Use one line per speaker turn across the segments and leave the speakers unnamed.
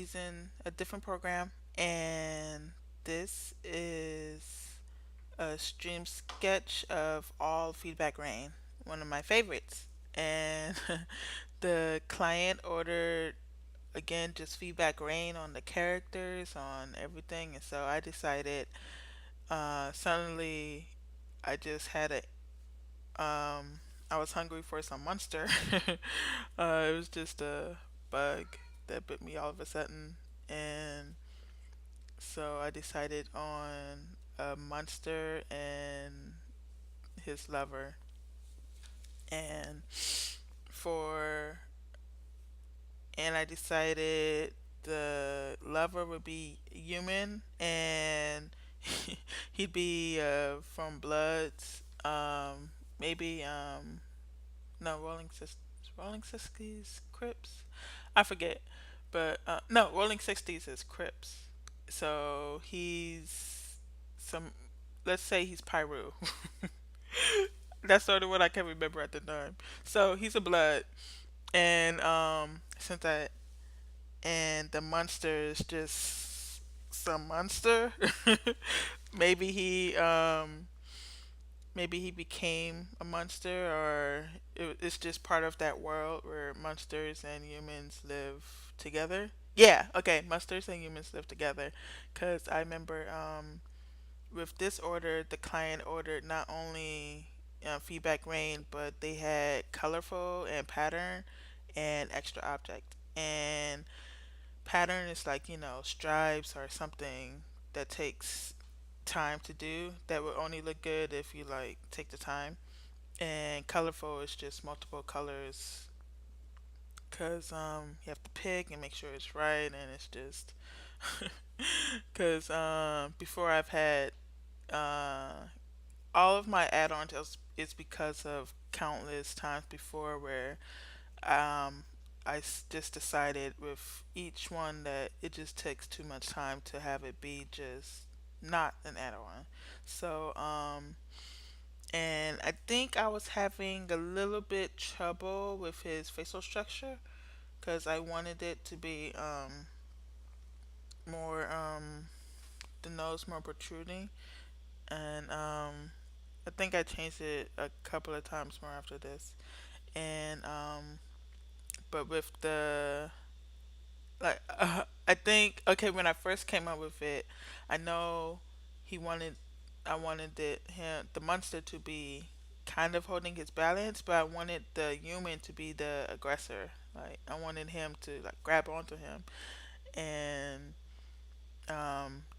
using a different program, and this is a stream sketch of all feedback rain, one of my favorites. And the client ordered again just feedback rain on the characters, on everything, and so I decided. Suddenly, I just had a I was hungry for some Monster. It was just a bug that bit me all of a sudden, and so I decided on a Monster and his lover. And for and I decided the lover would be human, and he'd be from Bloods. Maybe no, Rolling Sixties, Crips. I forget, but no, Rolling Sixties is Crips. So he's some. Let's say he's Pyru. That's sort of what I can remember at the time. So he's a blood, and since I and the monster is just some monster. maybe he maybe he became a monster, or it's just part of that world where monsters and humans live together. Yeah, okay, monsters and humans live together. Because I remember with this order, the client ordered not only feedback rain, but they had colorful and pattern and extra object. And pattern is like, stripes or something that takes time to do, that would only look good if you like take the time. And colorful is just multiple colors, because you have to pick and make sure it's right, and it's just because before I've had uh all of my add-ons is because of countless times before where um just decided with each one that it just takes too much time to have it be just not an add-on. So and I think I was having a little bit trouble with his facial structure, because I wanted it to be more the nose more protruding, and I think I changed it a couple of times more after this. And but with the like I think, okay, when I first came up with it, I know he wanted I wanted the monster to be kind of holding his balance, but I wanted the human to be the aggressor. Like I wanted him to like grab onto him and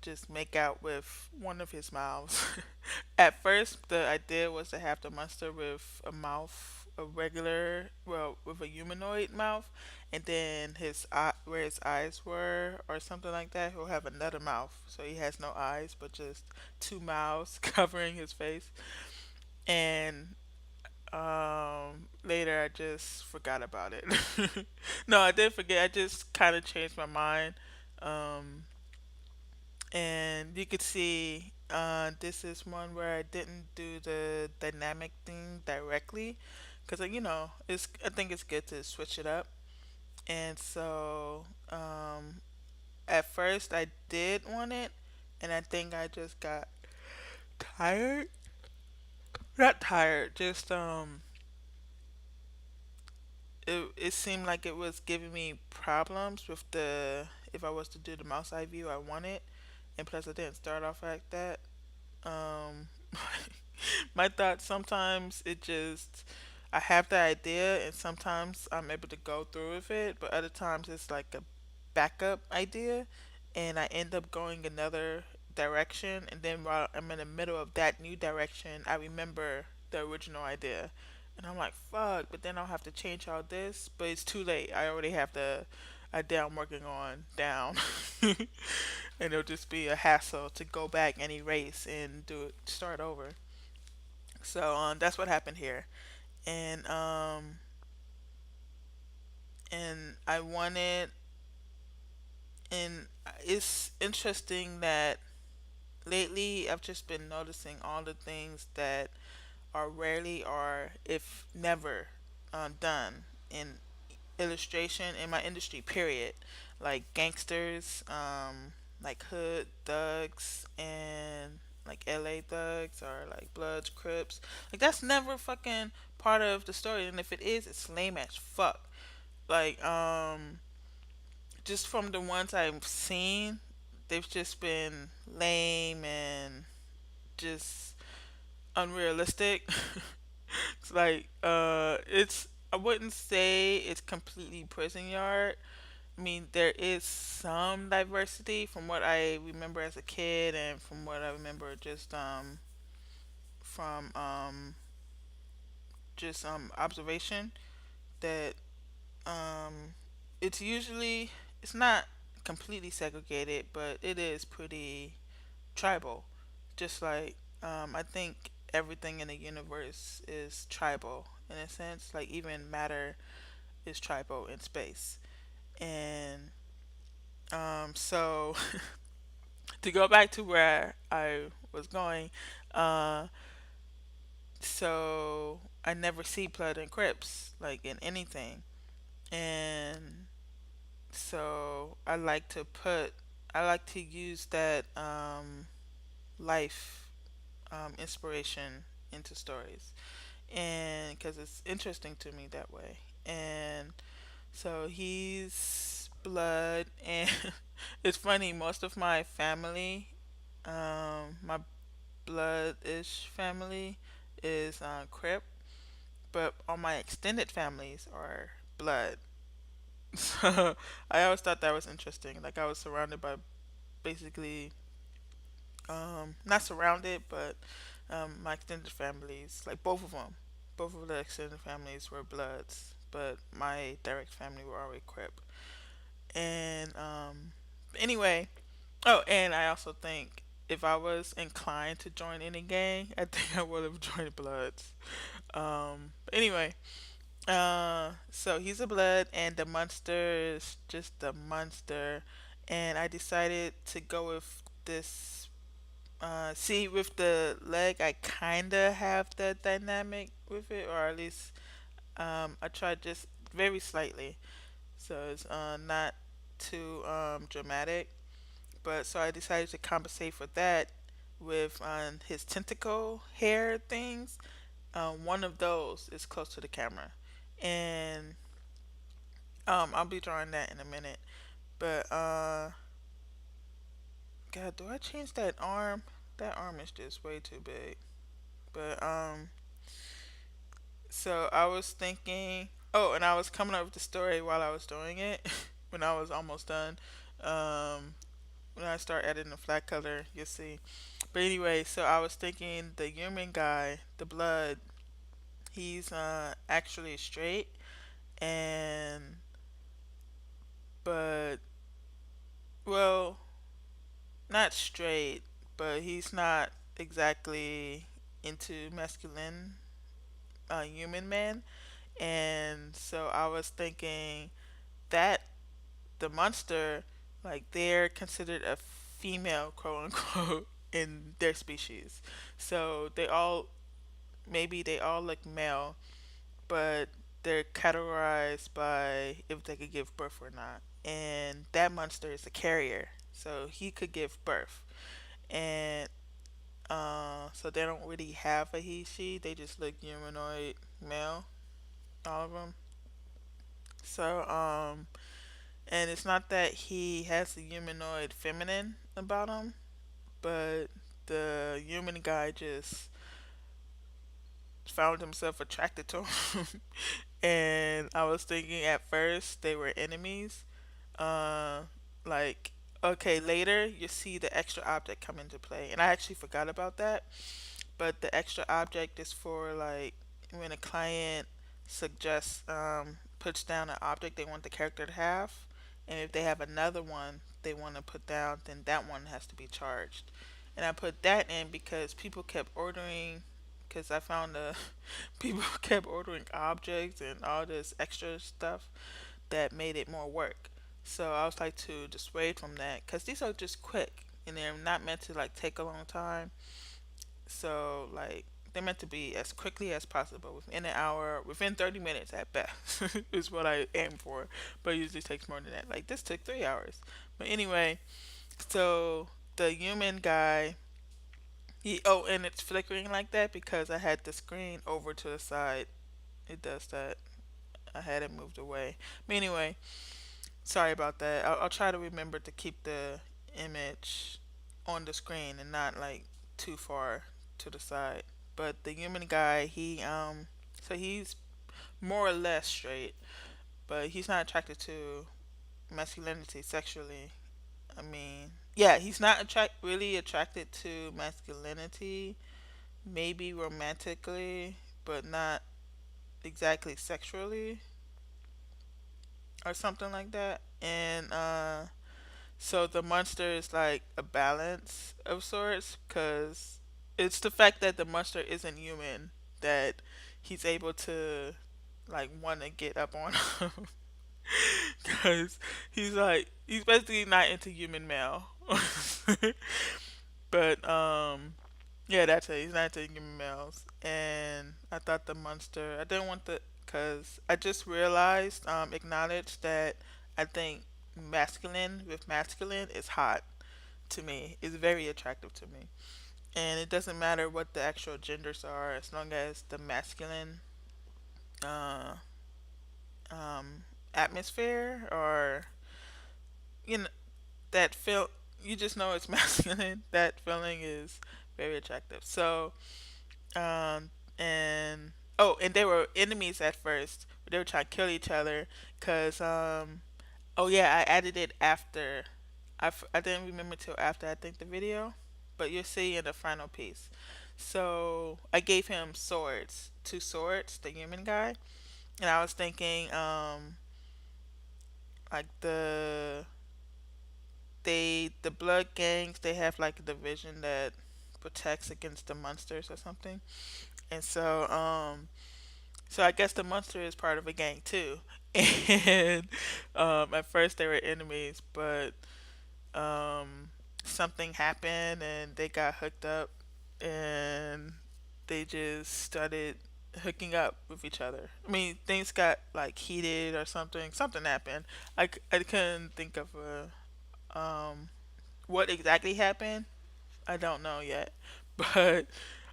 just make out with one of his mouths. At first, the idea was to have the monster with a mouth, a regular, well, with a humanoid mouth, and then his eye, where his eyes were, or something like that, he'll have another mouth. So he has no eyes, but just two mouths covering his face. And later, I just forgot about it. No, I did forget. I just kind of changed my mind. Um, and you could see this is one where I didn't do the dynamic thing directly, because it's I think it's good to switch it up. And so at first I did want it, and I think I just got tired. Not tired, just it seemed like it was giving me problems with the if I was to do the mouse eye view I wanted, and plus I didn't start off like that. Um, my thoughts sometimes it just I have the idea, and sometimes I'm able to go through with it, but other times it's like a backup idea, and I end up going another direction, and then while I'm in the middle of that new direction, I remember the original idea. And I'm like, fuck, but then I'll have to change all this, but it's too late. I already have the idea I'm working on down. And it'll just be a hassle to go back and erase and do it, start over. So that's what happened here, and I wanted, and it's interesting that lately I've just been noticing all the things that are rarely or if never done in illustration in my industry. Period. like gangsters, like hood thugs and like LA thugs or like Bloods, Crips. Like that's never fucking part of the story, and if it is, it's lame as fuck. Like just from the ones I've seen, they've just been lame and just unrealistic. It's like it's I wouldn't say it's completely prison yard. I mean, there is some diversity from what I remember as a kid and from what I remember just from just observation that um it's usually it's not completely segregated, but it is pretty tribal. Just like I think everything in the universe is tribal in a sense. Like even matter is tribal in space. And so to go back to where I was going, uh, so I never see blood and Crips like in anything, and so I like to use that life inspiration into stories, and because it's interesting to me that way, and so he's blood, and it's funny. Most of my family, my blood-ish family, is Crip, but all my extended families are blood. So I always thought that was interesting. Like I was surrounded by basically, not surrounded, but my extended families, like both of the extended families were bloods, but my direct family were already Crip. And anyway, oh, and I also think if I was inclined to join any gang, I think I would have joined Bloods. But anyway, so he's a Blood, and the monster is just the monster, and I decided to go with this. See, with the leg, I kinda have that dynamic with it, or at least I tried just very slightly, so it's not too dramatic. But so I decided to compensate for that with his tentacle hair things. One of those is close to the camera, and I'll be drawing that in a minute. But God, do I change that arm? That arm is just way too big. But so I was thinking. Oh, and I was coming up with the story while I was doing it. When I was almost done. Um, when I start adding the flat color, you'll see. But anyway, so I was thinking the human guy, the blood, he's actually straight, and but well, not straight, but he's not exactly into masculine human man. And so I was thinking that the monster, like they're considered a female, quote unquote, in their species. So they all maybe they all look male, but they're categorized by if they could give birth or not. And that monster is a carrier, so he could give birth. And so they don't really have a he she. They just look humanoid male, all of them. So and it's not that he has a humanoid feminine about him, but the human guy just found himself attracted to him. And I was thinking at first they were enemies. Uh, like, okay, later you see the extra object come into play, and I actually forgot about that. But the extra object is for like when a client suggests puts down an object they want the character to have, and if they have another one they want to put down, then that one has to be charged. And I put that in because people kept ordering, because I found people kept ordering objects and all this extra stuff that made it more work. So I was like to dissuade from that because these are just quick and they're not meant to like take a long time. So like they're meant to be as quickly as possible, within an hour, within 30 minutes at best, is what I aim for. But it usually takes more than that. Like this took 3 hours. But anyway, so the human guy, oh, and it's flickering like that because I had the screen over to the side. It does that. I had it moved away. But anyway, sorry about that. I'll try to remember to keep the image on the screen and not like too far to the side. But the human guy, so he's more or less straight, but he's not attracted to masculinity sexually. I mean, yeah, he's not really attracted to masculinity, maybe romantically, but not exactly sexually or something like that. And so the monster is like a balance of sorts because it's the fact that the monster isn't human that he's able to like want to get up on him because he's basically not into human male. But yeah, that's it. He's not into human males. And I thought the monster. I didn't want the because I just realized, acknowledged that I think masculine with masculine is hot to me. It's very attractive to me, and it doesn't matter what the actual genders are as long as the masculine uh, atmosphere or you know that feel you just know it's masculine. That feeling is very attractive. So um, and oh, and they were enemies at first. They were trying to kill each other because oh yeah, I added it after. I didn't remember till after I think the video, but you'll see in the final piece. So I gave him swords, two swords, the human guy, and I was thinking like the blood gangs, they have like a division that protects against the monsters or something. And so I guess the monster is part of a gang too. And at first they were enemies, but um, something happened and they got hooked up and they just started hooking up with each other. I mean, things got like heated or something. Something happened. I couldn't think of what exactly happened. I don't know yet. But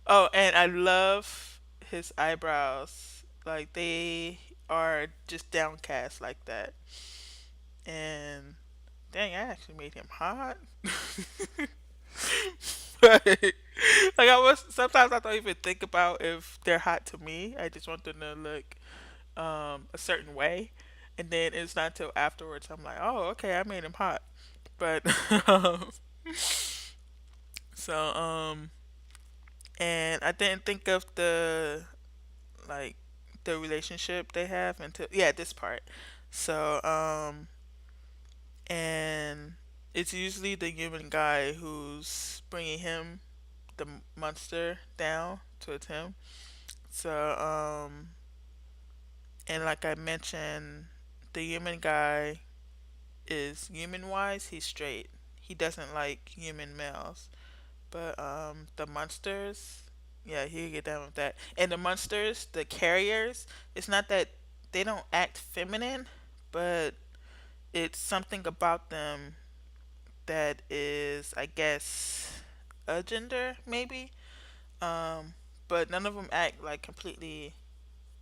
oh, and I love his eyebrows. Like they are just downcast like that. And dang, I actually made him hot. But like I was sometimes I don't even think about if they're hot to me. I just want them to look a certain way. And then it's not till afterwards I'm like, oh, okay, I made him hot. But um, so and I didn't think of like the relationship they have until yeah this part. So and it's usually the human guy who's bringing him the monster down towards him. So and like I mentioned, the human guy is human wise. He's straight. He doesn't like human males. But the monsters, yeah, he get down with that. And the monsters, the carriers, it's not that they don't act feminine, but it's something about them that is, I guess, a gender maybe. Um, but none of them act like completely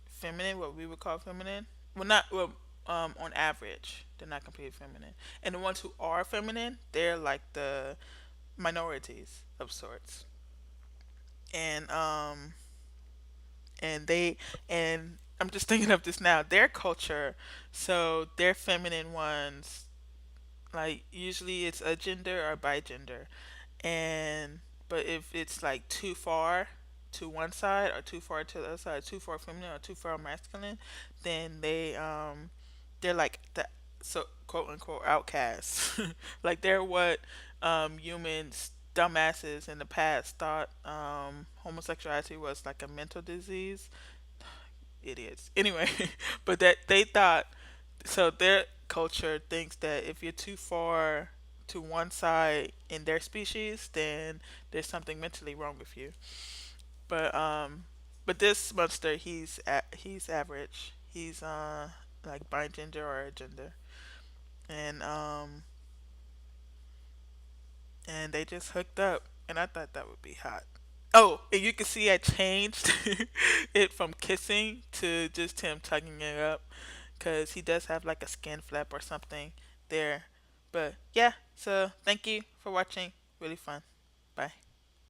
feminine, what we would call feminine. Well, not well. On average, they're not completely feminine. And the ones who are feminine, they're like the minorities of sorts. And and they and I'm just thinking of this now. Their culture, so their feminine ones, like usually it's a gender or bi gender, and but if it's like too far to one side or too far to the other side, too far feminine or too far masculine, then they're like the so quote unquote outcasts. Like they're what humans dumbasses in the past thought homosexuality was like a mental disease. Idiots. Anyway, but that they thought so their culture thinks that if you're too far to one side in their species, then there's something mentally wrong with you. But this monster, he's average. He's like bi gender or a gender, and they just hooked up, and I thought that would be hot. Oh, and you can see I changed it from kissing to just him tugging it up, because he does have like a skin flap or something there. But yeah, so thank you for watching. Really fun. Bye.